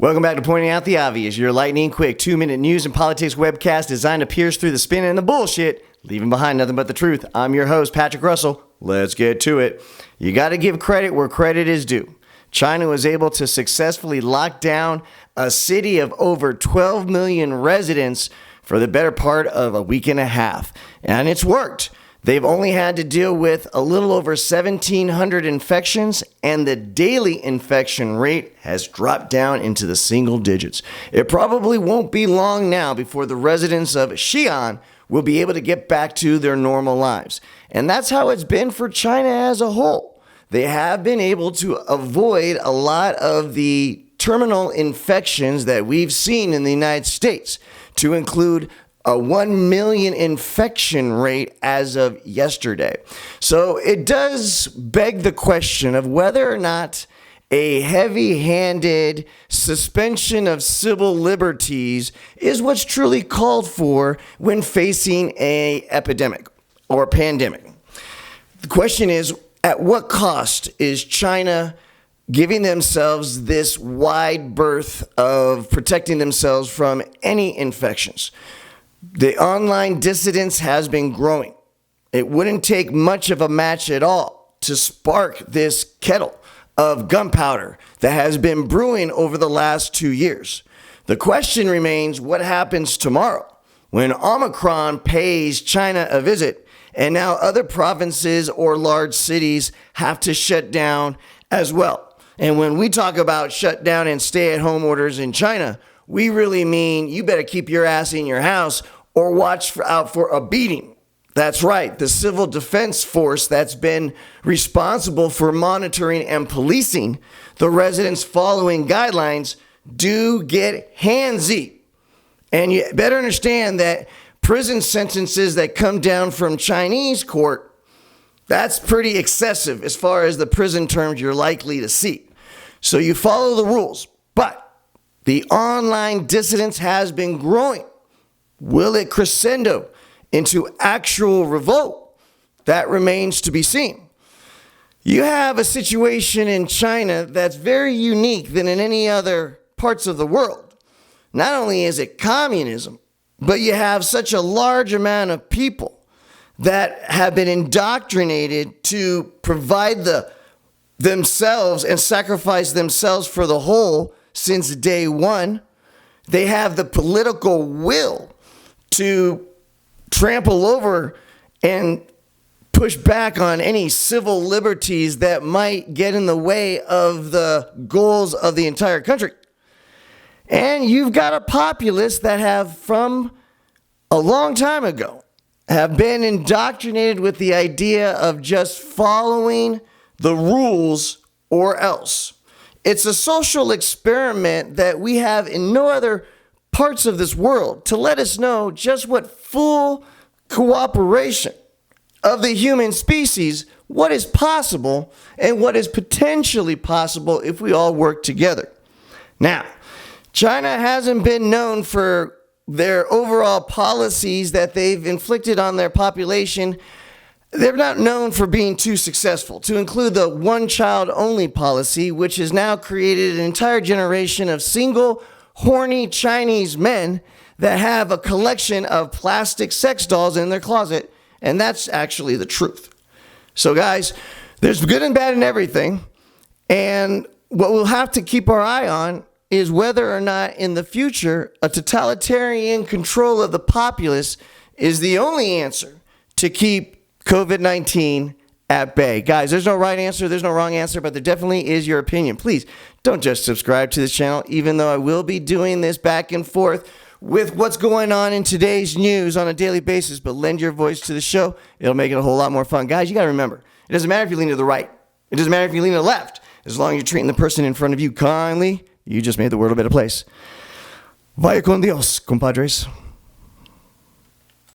Welcome back to Pointing Out the Obvious, your lightning quick 2-minute news and politics webcast designed to pierce through the spin and the bullshit, leaving behind nothing but the truth. I'm your host, Patrick Russell. Let's get to it. You got to give credit where credit is due. China was able to successfully lock down a city of over 12 million residents for the better part of a week and a half, and it's worked. They've only had to deal with a little over 1,700 infections, and the daily infection rate has dropped down into the single digits. It probably won't be long now before the residents of Xi'an will be able to get back to their normal lives. And that's how it's been for China as a whole. They have been able to avoid a lot of the terminal infections that we've seen in the United States, to include a 1 million infection rate as of yesterday. So it does beg the question of whether or not a heavy-handed suspension of civil liberties is what's truly called for when facing an epidemic or pandemic. The question is, at what cost is China giving themselves this wide berth of protecting themselves from any infections? The online dissidence has been growing. It wouldn't take much of a match at all to spark this kettle of gunpowder that has been brewing over the last 2 years. The question remains, what happens tomorrow when Omicron pays China a visit and now other provinces or large cities have to shut down as well? And when we talk about shut down and stay-at-home orders in China, we really mean you better keep your ass in your house or watch out for a beating. That's right, the civil defense force that's been responsible for monitoring and policing the residents following guidelines do get handsy. And you better understand that prison sentences that come down from Chinese court, that's pretty excessive as far as the prison terms you're likely to see. So you follow the rules, but the online dissidence has been growing. Will it crescendo into actual revolt? That remains to be seen. You have a situation in China that's very unique than in any other parts of the world. Not only is it communism, but you have such a large amount of people that have been indoctrinated to provide themselves and sacrifice themselves for the whole since day one. They have the political will to trample over and push back on any civil liberties that might get in the way of the goals of the entire country. And you've got a populace that have, from a long time ago, have been indoctrinated with the idea of just following the rules or else. It's a social experiment that we have in no other parts of this world to let us know just what full cooperation of the human species, what is possible and what is potentially possible if we all work together. Now, China hasn't been known for their overall policies that they've inflicted on their population. They're not known for being too successful, to include the one-child-only policy, which has now created an entire generation of single, horny Chinese men that have a collection of plastic sex dolls in their closet, and that's actually the truth. So guys, there's good and bad in everything, and what we'll have to keep our eye on is whether or not in the future a totalitarian control of the populace is the only answer to keep COVID-19 at bay. Guys, there's no right answer, there's no wrong answer, but there definitely is your opinion. Please don't just subscribe to this channel, even though I will be doing this back and forth with what's going on in today's news on a daily basis, but lend your voice to the show. It'll make it a whole lot more fun. Guys, you got to remember, it doesn't matter if you lean to the right. It doesn't matter if you lean to the left. As long as you're treating the person in front of you kindly, you just made the world a better place. Vaya con Dios, compadres.